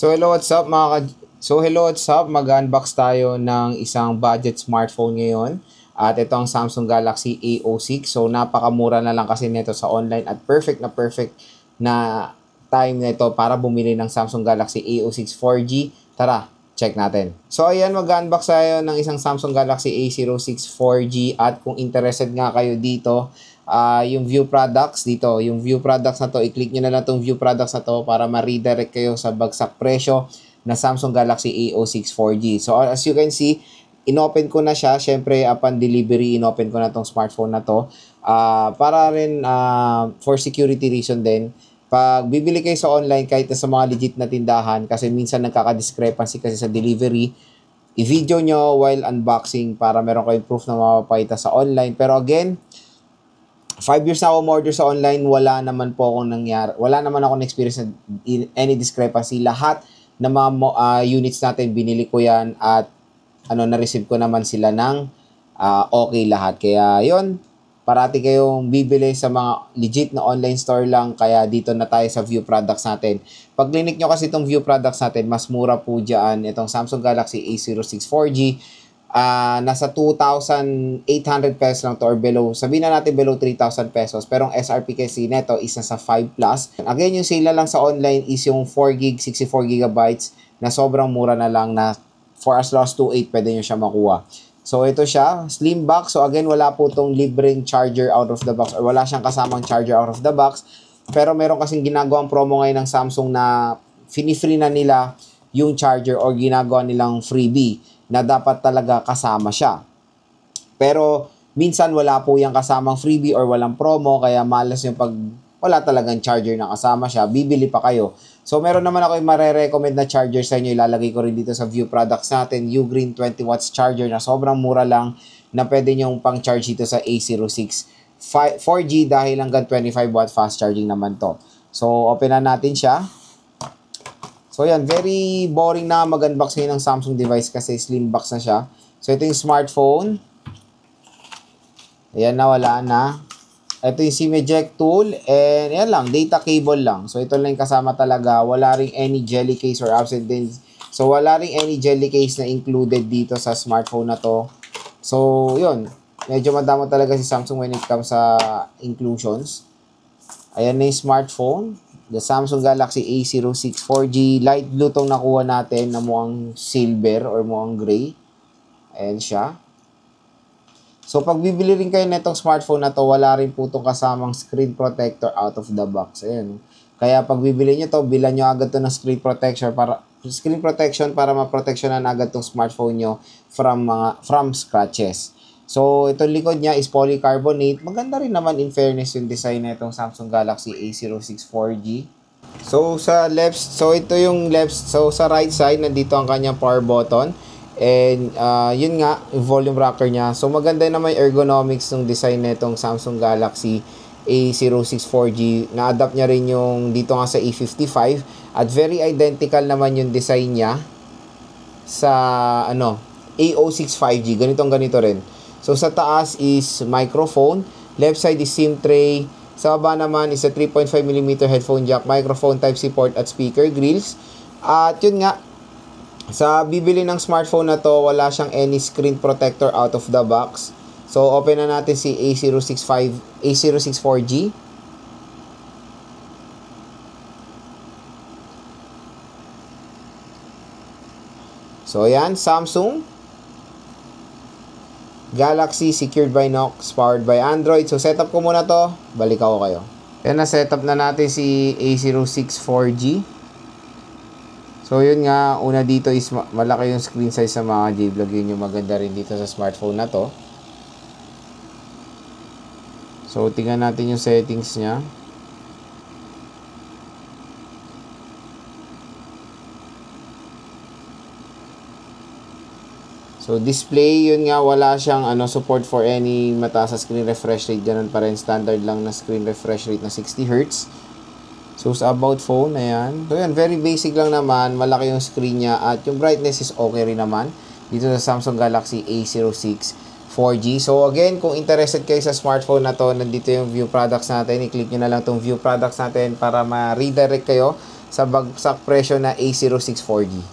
Hello, what's up? Mag-unbox tayo ng isang budget smartphone ngayon. At ito ang Samsung Galaxy A06. So, napakamura na lang kasi nito sa online at perfect na time na ito para bumili ng Samsung Galaxy A06 4G. Tara, check natin. So, ayan, mag-unbox tayo ng isang Samsung Galaxy A06 4G at kung interested nga kayo dito, yung view products dito, yung view products na to, i-click nyo na lang tong view products na to para ma-redirect kayo sa bagsak presyo na Samsung Galaxy A06 4G. So, as you can see, inopen ko na siya. Syempre, upon delivery, inopen ko na tong smartphone na to. Para rin for security reason din. Pag bibili kayo sa online, kahit sa mga legit na tindahan, kasi minsan nagkaka-discrepancy kasi sa delivery, i-video nyo while unboxing para meron kayong proof na mapapakita sa online. Pero again, 5 years na ako order sa online, wala naman akong experience na any discrepancy. Lahat ng mga units natin, binili ko yan at na-receive ko naman sila ng okay lahat. Kaya yon, parati kayong bibili sa mga legit na online store lang. Kaya dito na tayo sa view products natin. Pag clinic nyo kasi itong view products natin, mas mura po dyan. Itong Samsung Galaxy A06 4G, nasa 2,800 pesos lang to or below. Sabihin na natin below 3,000 pesos. Pero ang SRP kasi neto is nasa 5 plus. Again, yung sale lang sa online is yung 4GB, 64GB na sobrang mura na lang na for as low as 2,800 pwede nyo siya makuha. So, ito siya. Slim box. So, again, wala po itong libreng charger out of the box or wala siyang kasamang charger out of the box. Pero meron kasing ginagawang promo ngayon ng Samsung na fini-free na nila yung charger or ginagawa nilang freebie na dapat talaga kasama siya. Pero minsan wala po yung kasamang freebie or walang promo, kaya malas yung pag wala talagang charger na kasama siya, bibili pa kayo. So meron naman ako yung mare-recommend na charger sa inyo, ilalagay ko rin dito sa view products natin, Ugreen 20 watts charger na sobrang mura lang na pwede nyong pang-charge dito sa A06 4G dahil hanggang 25 watt fast charging naman to. So open na natin siya. So, yan. Very boring na mag-unbox ngayon ng Samsung device kasi slim box na siya. So, ito yung smartphone. Ayan na, wala na. Ito yung SIM eject tool. And, yan lang. Data cable lang. So, ito lang yung kasama talaga. Wala ring any jelly case or absent din. So, wala ring any jelly case na included dito sa smartphone na to. So, yun. Medyo madamo talaga si Samsung when it comes sa inclusions. Ayan na yung smartphone. The Samsung Galaxy A06 4G. Light blue tong nakuha natin na mukhang silver or mukhang gray. Ayan siya. So, pag bibili rin kayo na itong smartphone na to, wala rin po itong kasamang screen protector out of the box. Ayan. Kaya pag bibili nyo to, bilan nyo agad to ng screen protection para maproteksyonan agad itong smartphone nyo from scratches. So, itong likod niya is polycarbonate. Maganda rin naman in fairness yung design na itong Samsung Galaxy A06 4G. So, sa right side, nandito ang kanyang power button. And, yun nga, yung volume rocker niya. So, maganda naman yung ergonomics ng design na itong Samsung Galaxy A06 4G. Na-adapt niya rin yung dito nga sa A55. At very identical naman yung design niya sa, A06 5G. Ganito rin. So, sa taas is microphone. Left side is SIM tray. Sa baba naman is a 3.5mm headphone jack, microphone, Type-C port at speaker grills. At yun nga, sa bibili ng smartphone na to, wala siyang any screen protector out of the box. So, open na natin si A06 4G. So, ayan, Samsung Galaxy secured by Knox, powered by Android. So, setup ko muna to. Balik ako kayo. Yan, na-setup na natin si A06 4G. So, yun nga. Una dito is malaki yung screen size sa mga J-Vlog. Yun yung maganda rin dito sa smartphone na to. So, tingnan natin yung settings niya. So, display, yun nga, wala siyang support for any mataas na screen refresh rate. Ganun pa rin, standard lang na screen refresh rate na 60Hz. So, sa about phone, ayan. So, yan, very basic lang naman. Malaki yung screen niya at yung brightness is okay rin naman dito sa Samsung Galaxy A06 4G. So, again, kung interested kayo sa smartphone na to, nandito yung view products natin. I-click nyo na lang tong view products natin para ma-redirect kayo sa bagsak presyo na A06 4G.